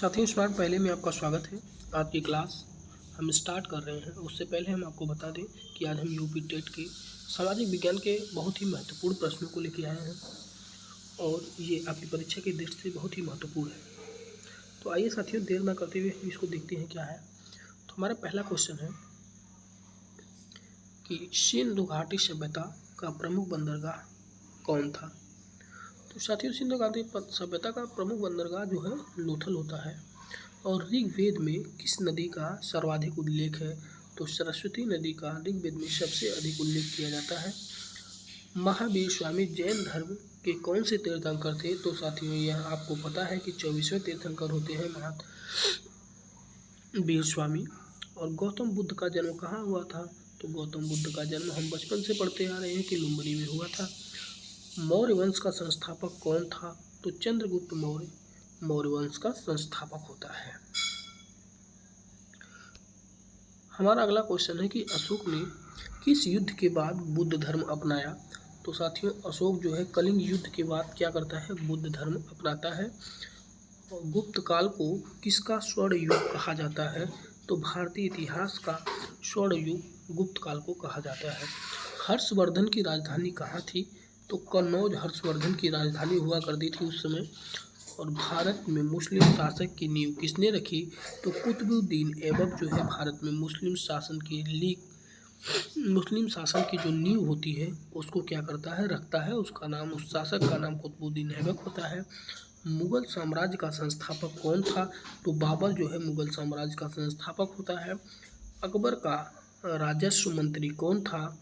साथियों, स्मार्ट पहले में आपका स्वागत है। आज की क्लास हम स्टार्ट कर रहे हैं। उससे पहले हम आपको बता दें कि आज हम यूपी टेट के सामाजिक विज्ञान के बहुत ही महत्वपूर्ण प्रश्नों को लेकर आए हैं और ये आपकी परीक्षा की दृष्टि से बहुत ही महत्वपूर्ण है। तो आइए साथियों, देर ना करते हुए हम इसको देखते हैं क्या है। तो हमारा पहला क्वेश्चन है कि सिंधु घाटी सभ्यता का प्रमुख बंदरगाह कौन था। तो साथियों, सिंधु घाटी सभ्यता का प्रमुख बंदरगाह जो है लोथल होता है। और ऋग्वेद में किस नदी का सर्वाधिक उल्लेख है। तो सरस्वती नदी का ऋग्वेद में सबसे अधिक उल्लेख किया जाता है। महावीर स्वामी जैन धर्म के कौन से तीर्थंकर थे। तो साथियों, यह आपको पता है कि 24वें तीर्थंकर होते हैं महावीर स्वामी। और गौतम बुद्ध का जन्म कहाँ हुआ था। तो गौतम बुद्ध का जन्म हम बचपन से पढ़ते आ रहे हैं कि लुम्बिनी में हुआ था। मौर्य वंश का संस्थापक कौन था। तो चंद्रगुप्त मौर्य मौर्य वंश का संस्थापक होता है। हमारा अगला क्वेश्चन है कि अशोक ने किस युद्ध के बाद बुद्ध धर्म अपनाया। तो साथियों, अशोक जो है कलिंग युद्ध के बाद क्या करता है, बुद्ध धर्म अपनाता है। और गुप्त काल को किसका स्वर्ण युग कहा जाता है। तो भारतीय इतिहास का स्वर्ण युग गुप्त काल को कहा जाता है। हर्षवर्धन की राजधानी कहाँ थी। तो कन्नौज हर्षवर्धन की राजधानी हुआ करती थी उस समय। और भारत में मुस्लिम शासक की नींव किसने रखी। तो कुतुबुद्दीन ऐबक जो है भारत में मुस्लिम शासन की जो नींव होती है उसको क्या करता है, रखता है। उसका नाम, उस शासक का नाम कुतुबुद्दीन ऐबक होता है। मुगल साम्राज्य का संस्थापक कौन था। तो बाबर जो है मुगल साम्राज्य का संस्थापक होता है। अकबर का राजस्व मंत्री कौन था।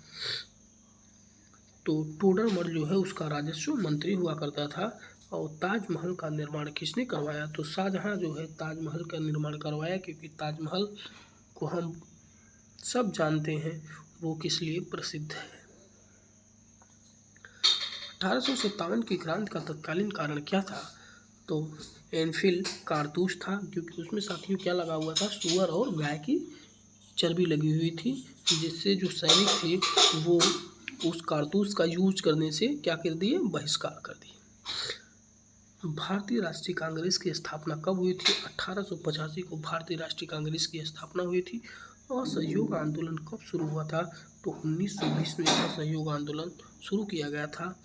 तो टोडरमल जो है उसका राजस्व मंत्री हुआ करता था। और ताजमहल का निर्माण किसने करवाया। तो शाहजहां जो है ताजमहल का निर्माण करवाया, क्योंकि ताजमहल को हम सब जानते हैं वो किस लिए प्रसिद्ध है। 1857 की क्रांति का तत्कालीन कारण क्या था। तो एनफील्ड कारतूस था, क्योंकि उसमें साथियों क्या लगा हुआ था, सुअर और गाय की चर्बी लगी हुई थी, जिससे जो सैनिक थे वो उस कारतूस का यूज करने से क्या कर दिए, बहिष्कार कर दिए। भारतीय राष्ट्रीय कांग्रेस की स्थापना कब हुई थी। 1885 को भारतीय राष्ट्रीय कांग्रेस की स्थापना हुई थी। असहयोग आंदोलन कब शुरू हुआ था। तो 1920 में असहयोग आंदोलन शुरू किया गया था।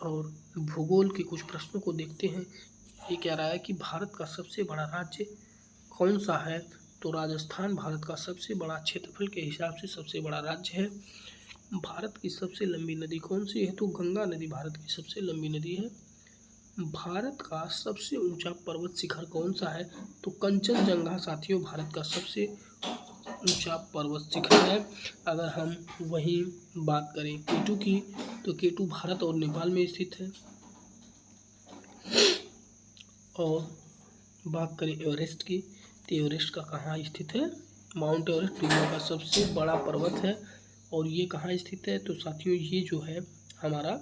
और भूगोल के कुछ प्रश्नों को देखते हैं। ये कह रहा है कि भारत का सबसे बड़ा राज्य कौन सा है। तो राजस्थान भारत का सबसे बड़ा, क्षेत्रफल के हिसाब से सबसे बड़ा राज्य है। भारत की सबसे लंबी नदी कौन सी है। तो गंगा नदी भारत की सबसे लंबी नदी है। भारत का सबसे ऊंचा पर्वत शिखर कौन सा है। तो कंचनजंगा साथियों भारत का सबसे ऊंचा पर्वत शिखर है। अगर हम वहीं बात करें केटू की, तो केटू भारत और नेपाल में स्थित है। और बात करें एवरेस्ट की, तो एवरेस्ट का कहाँ स्थित है, माउंट एवरेस्ट दुनिया का सबसे बड़ा पर्वत है। और ये कहाँ स्थित है। तो साथियों, ये जो है हमारा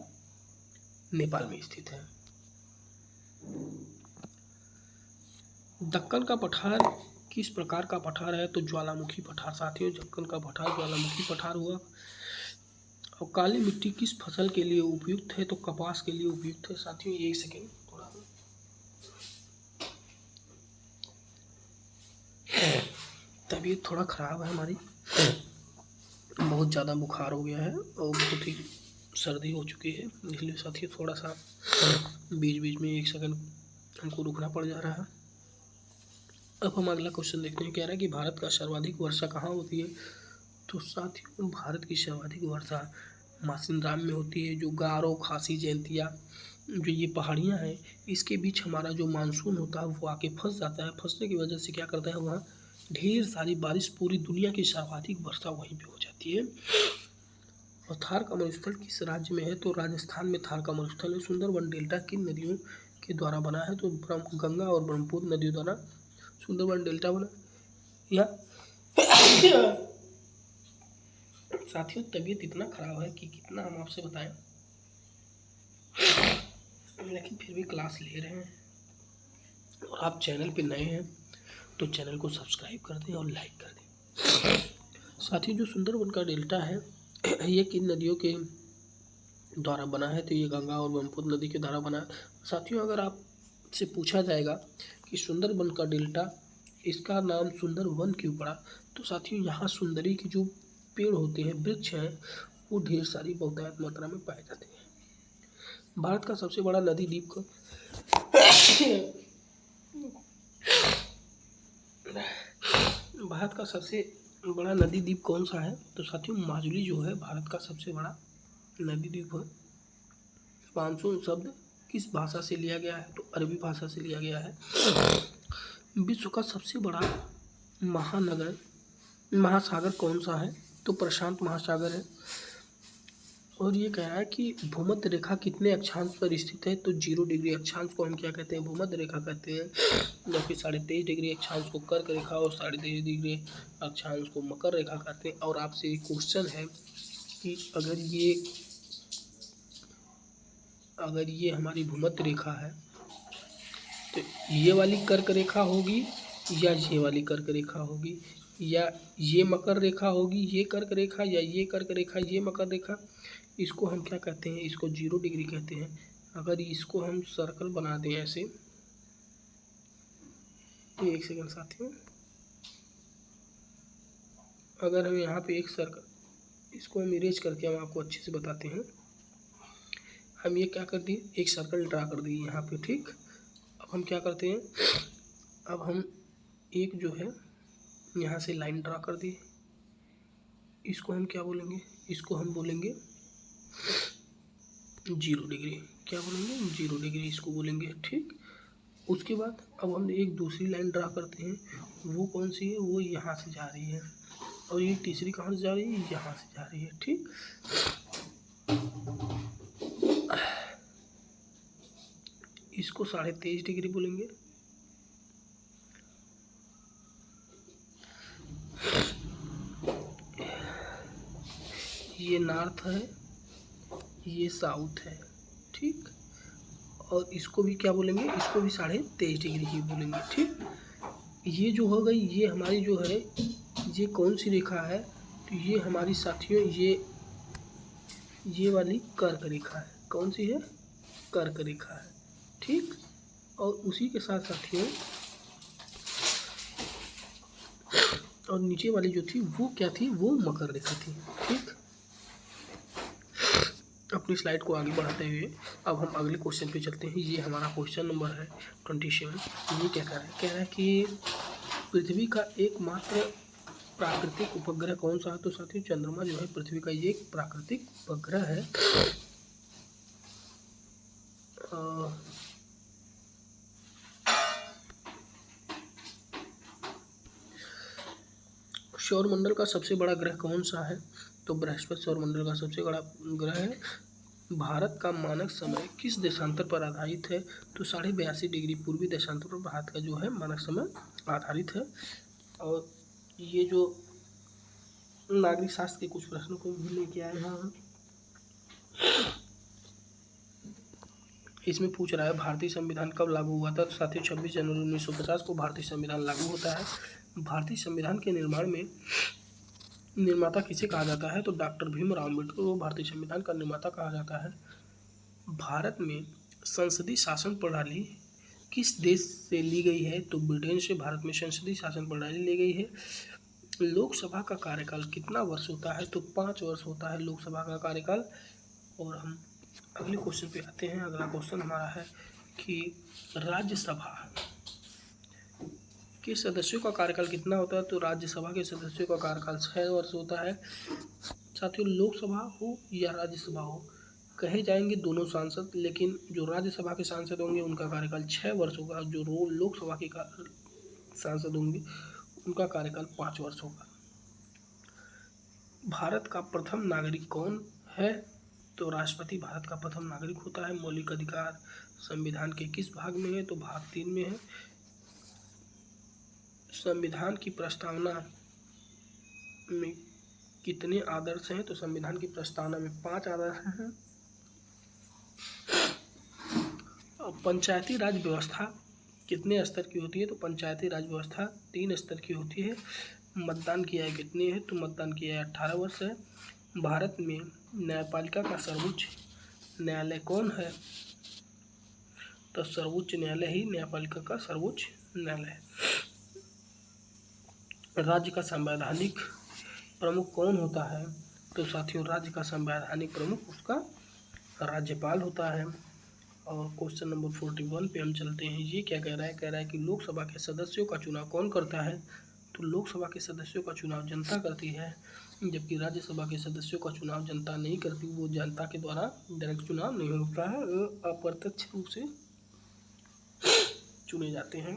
नेपाल में स्थित है। दक्कन का पठार किस प्रकार का पठार है। तो ज्वालामुखी पठार। साथियों, दक्कन का पठार ज्वालामुखी पठार हुआ। और काली मिट्टी किस फसल के लिए उपयुक्त है। तो कपास के लिए उपयुक्त है। साथियों, एक सेकेंड, थोड़ा तबीयत थोड़ा ख़राब है हमारी, बहुत ज़्यादा बुखार हो गया है और बहुत ही सर्दी हो चुकी है, इसलिए साथियों थोड़ा सा बीच बीच में 1 सेकंड हमको रुकना पड़ जा रहा है। अब हम अगला क्वेश्चन देखते हैं। कह रहा है कि भारत का सर्वाधिक वर्षा कहाँ होती है। तो साथियों, भारत की सर्वाधिक वर्षा मासिनराम में होती है। जो गारो, खासी, जैंतिया, जो ये पहाड़ियाँ हैं, इसके बीच हमारा जो मानसून होता है वो आके फंस जाता है। फंसने की वजह से क्या करता है, वहाँ ढेर सारी बारिश, पूरी दुनिया की सर्वाधिक वर्षा वहीं पे हो जाती है। और थार का मरुस्थल किस राज्य में है। तो राजस्थान में थार का मरुस्थल है। सुंदरबन डेल्टा किन नदियों के द्वारा बना है। तो गंगा और ब्रह्मपुत्र नदियों द्वारा सुंदरबन डेल्टा बना। या साथियों, तबीयत इतना खराब है कि कितना हम आपसे बताएं, लेकिन फिर भी क्लास ले रहे हैं। और आप चैनल पे नए हैं तो चैनल को सब्सक्राइब कर दें और लाइक कर दें। साथियों, जो सुंदरबन का डेल्टा है ये किन नदियों के द्वारा बना है। तो ये गंगा और ब्रह्मपुत्र नदी के द्वारा बना है। साथियों, अगर आप से पूछा जाएगा कि सुंदरबन का डेल्टा, इसका नाम सुंदरवन क्यों पड़ा, तो साथियों यहाँ सुंदरी के जो पेड़ होते हैं, वृक्ष हैं, वो ढेर सारी बहुतायत मात्रा में पाए जाते हैं। भारत का सबसे बड़ा नदी द्वीप भारत का सबसे बड़ा नदी द्वीप कौन सा है, तो साथियों माजुली जो है भारत का सबसे बड़ा नदी द्वीप है। मानसून शब्द किस भाषा से लिया गया है, तो अरबी भाषा से लिया गया है। विश्व का सबसे बड़ा महासागर कौन सा है, तो प्रशांत महासागर है। और ये कह रहा है कि भूमध्य रेखा कितने अक्षांश पर स्थित है, तो 0 डिग्री अक्षांश को हम क्या कहते हैं, भूमध्य रेखा कहते हैं। जबकि 23.5 डिग्री अक्षांश को कर्क रेखा और 23.5 डिग्री अक्षांश को मकर रेखा कहते हैं। और आपसे एक क्वेश्चन है कि अगर ये हमारी भूमध्य रेखा है तो ये वाली कर्क रेखा होगी या ये वाली कर्क रेखा होगी, या ये मकर रेखा होगी, ये कर्क रेखा, या ये कर्क रेखा, ये मकर रेखा। इसको हम क्या कहते हैं, इसको 0 डिग्री कहते हैं। अगर इसको हम सर्कल बना दें ऐसे, एक सेकंड साथियों, अगर हम यहाँ पे एक सर्कल, इसको हम इरेज करके हम आपको अच्छे से बताते हैं। हम ये क्या कर दिए, एक सर्कल ड्रा कर दिए यहाँ पे, ठीक। अब हम क्या करते हैं, अब हम एक जो है यहाँ से लाइन ड्रा कर दिए, इसको हम क्या बोलेंगे, इसको हम बोलेंगे 0 डिग्री। क्या बोलेंगे, 0 डिग्री इसको बोलेंगे, ठीक। उसके बाद अब हम एक दूसरी लाइन ड्रा करते हैं, वो कौन सी है, वो यहाँ से जा रही है, और ये तीसरी कहाँ से जा रही है, यहाँ से जा रही है, ठीक। इसको 23.5 डिग्री बोलेंगे। ये नॉर्थ है, ये साउथ है, ठीक। और इसको भी क्या बोलेंगे, इसको भी 23.5 डिग्री ही बोलेंगे, ठीक। ये जो हो गई, ये हमारी जो है, ये कौन सी रेखा है, तो ये हमारी साथियों ये वाली कर्क रेखा है। कौन सी है, कर्क रेखा है, ठीक। और उसी के साथ साथियों, और नीचे वाली जो थी वो क्या थी, वो मकर रेखा थी, ठीक। अपनी स्लाइड को आगे बढ़ाते हुए अब हम अगले क्वेश्चन पे चलते हैं। ये हमारा क्वेश्चन नंबर है 27। ये क्या कह रहा है कि पृथ्वी का एकमात्र प्राकृतिक उपग्रह कौन सा है, तो साथियों चंद्रमा जो है पृथ्वी का ये एक प्राकृतिक उपग्रह है। सौरमंडल का सबसे बड़ा ग्रह कौन सा है, तो बृहस्पति सौरमंडल का सबसे बड़ा ग्रह है। भारत का मानक समय किस देशांतर पर आधारित है, तो 82.5 डिग्री पूर्वी देशांतर पर भारत का जो है मानक समय आधारित है। और ये जो नागरिक शास्त्र के कुछ प्रश्नों को भी लेके आए हैं हम। इसमें पूछ रहा है भारतीय संविधान कब लागू हुआ था, तो साथियों 26 जनवरी 1950 को भारतीय संविधान लागू होता है। भारतीय संविधान के निर्माण में निर्माता किसे कहा जाता है, तो डॉक्टर भीमराव अम्बेडकर को भारतीय संविधान का निर्माता कहा जाता है। भारत में संसदीय शासन प्रणाली किस देश से ली गई है, तो ब्रिटेन से भारत में संसदीय शासन प्रणाली ली गई है। लोकसभा का कार्यकाल कितना वर्ष होता है, तो 5 वर्ष होता है लोकसभा का कार्यकाल। और हम अगले क्वेश्चन पे आते हैं। अगला क्वेश्चन हमारा है कि राज्यसभा के सदस्यों का कार्यकाल कितना होता है, तो राज्यसभा के सदस्यों का कार्यकाल 6 वर्ष होता है। साथियों लोकसभा हो या राज्यसभा हो, कहे जाएंगे दोनों सांसद, लेकिन जो राज्यसभा के सांसद होंगे उनका कार्यकाल 6 वर्ष होगा, जो लोकसभा के सांसद होंगे उनका कार्यकाल 5 वर्ष होगा। भारत का प्रथम नागरिक कौन है, तो राष्ट्रपति भारत का प्रथम नागरिक होता है। मौलिक अधिकार संविधान के किस भाग में है, तो भाग 3 में है। संविधान की प्रस्तावना में कितने आदर्श हैं, तो संविधान की प्रस्तावना में 5 आदर्श हैं। पंचायती राज व्यवस्था कितने स्तर की होती है, तो पंचायती राज व्यवस्था 3 स्तर की होती है। मतदान की आयु कितनी है, तो मतदान की आयु 18 वर्ष है। भारत में न्यायपालिका का सर्वोच्च न्यायालय कौन है, तो सर्वोच्च न्यायालय ही न्यायपालिका का सर्वोच्च न्यायालय है। राज्य का संवैधानिक प्रमुख कौन होता है? तो साथियों राज्य का संवैधानिक प्रमुख उसका राज्यपाल होता है। और क्वेश्चन नंबर 41 पे हम चलते हैं। ये क्या कह रहा है? कह रहा है कि लोकसभा के सदस्यों का चुनाव कौन करता है? तो लोकसभा के सदस्यों का चुनाव जनता करती है, जबकि राज्यसभा के सदस्यों का चुनाव जनता नहीं करती। वो जनता के द्वारा डायरेक्ट चुनाव नहीं होता है, वो अप्रत्यक्ष रूप से चुने जाते हैं।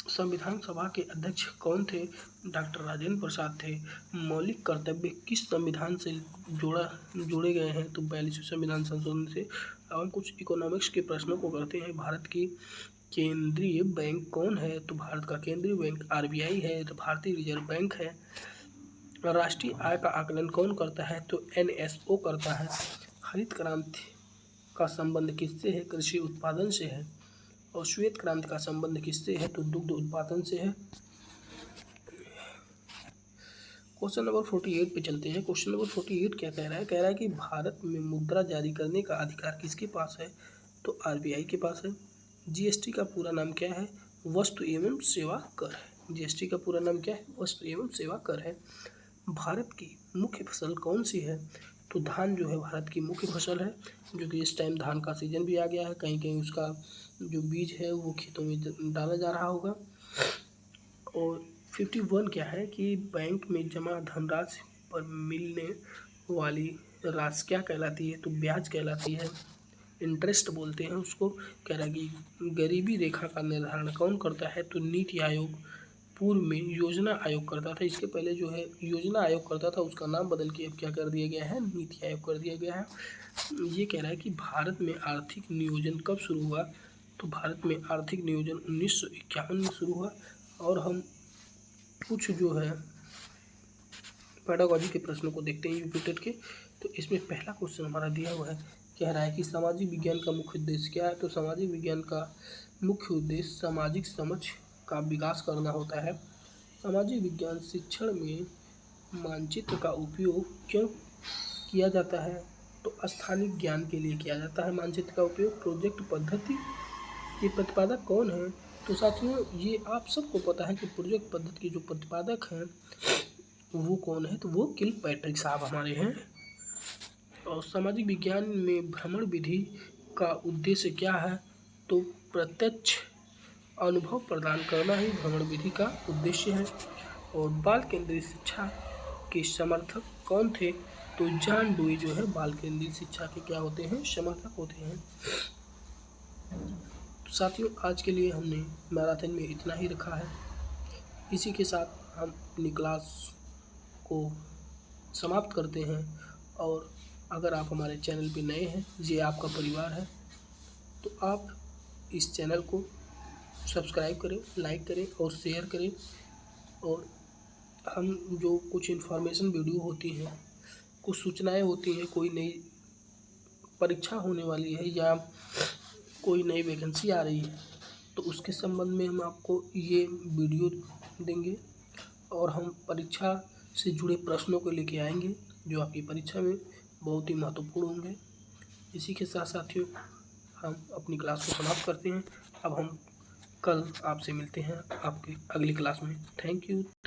संविधान सभा के अध्यक्ष कौन थे? डॉक्टर राजेंद्र प्रसाद थे। मौलिक कर्तव्य किस संविधान से जोड़े गए हैं? तो 42वें संविधान संशोधन से। अब हम कुछ इकोनॉमिक्स के प्रश्नों को करते हैं। भारत की केंद्रीय बैंक कौन है? तो भारत का केंद्रीय बैंक RBI है, तो भारतीय रिजर्व बैंक है। राष्ट्रीय आय का आकलन कौन करता है? तो NSO करता है। हरित क्रांति का संबंध किससे है? कृषि उत्पादन से है। और श्वेत क्रांति का संबंध किससे है? तो दुग्ध उत्पादन से है। क्वेश्चन नंबर 48 पे चलते हैं। क्वेश्चन नंबर 48 क्या कह रहा है? कह रहा है कि भारत में मुद्रा जारी करने का अधिकार किसके पास है? तो RBI के पास है। GST का पूरा नाम क्या है? वस्तु एवं सेवा कर है। GST का पूरा नाम क्या है? वस्तु एवं सेवा कर है। भारत की मुख्य फसल कौन सी है? तो धान जो है भारत की मुख्य फसल है, जो कि इस टाइम धान का सीजन भी आ गया है। कहीं कहीं उसका जो बीज है वो खेतों में डाला जा रहा होगा। और 51 क्या है कि बैंक में जमा धनराशि पर मिलने वाली राशि क्या कहलाती है? तो ब्याज कहलाती है, इंटरेस्ट बोलते हैं उसको। कह रहा है कि गरीबी रेखा का निर्धारण कौन करता है? तो नीति आयोग। पूर्व में योजना आयोग करता था, इसके पहले जो है योजना आयोग करता था, उसका नाम बदल के अब क्या कर दिया गया है? नीति आयोग कर दिया गया है। ये कह रहा है कि भारत में आर्थिक नियोजन कब शुरू हुआ? तो भारत में आर्थिक नियोजन 1951 में शुरू हुआ। और हम कुछ जो है पेडागॉजी के प्रश्नों को देखते हैं यूपी टेट के। तो इसमें पहला क्वेश्चन हमारा दिया हुआ है, कह रहा है कि सामाजिक विज्ञान का मुख्य उद्देश्य क्या है? तो सामाजिक विज्ञान का मुख्य उद्देश्य सामाजिक समझ का विकास करना होता है। सामाजिक विज्ञान शिक्षण में मानचित्र का उपयोग क्यों किया जाता है? तो स्थानिक ज्ञान के लिए किया जाता है मानचित्र का उपयोग। प्रोजेक्ट पद्धति के प्रतिपादक कौन है? तो साथियों ये आप सबको पता है कि प्रोजेक्ट पद्धति के जो प्रतिपादक हैं वो कौन है? तो वो किलपैट्रिक साहब हमारे हैं। और सामाजिक विज्ञान में भ्रमण विधि का उद्देश्य क्या है? तो प्रत्यक्ष अनुभव प्रदान करना ही भ्रमण विधि का उद्देश्य है। और बाल केंद्रित शिक्षा के समर्थक कौन थे? तो जॉन डुई जो है बाल केंद्रित शिक्षा के क्या होते हैं? समर्थक होते हैं। तो साथियों आज के लिए हमने मैराथन में इतना ही रखा है। इसी के साथ हम अपनी क्लास को समाप्त करते हैं। और अगर आप हमारे चैनल पे नए हैं, ये आपका परिवार है, तो आप इस चैनल को सब्सक्राइब करें, लाइक करें और शेयर करें। और हम जो कुछ इन्फॉर्मेशन वीडियो होती हैं, कुछ सूचनाएं होती हैं, कोई नई परीक्षा होने वाली है या कोई नई वैकेंसी आ रही है, तो उसके संबंध में हम आपको ये वीडियो देंगे। और हम परीक्षा से जुड़े प्रश्नों को लेके आएंगे जो आपकी परीक्षा में बहुत ही महत्वपूर्ण होंगे। इसी के साथ साथियों हम अपनी क्लास को समाप्त करते हैं। अब हम कल आपसे मिलते हैं आपकी अगली क्लास में। Thank you.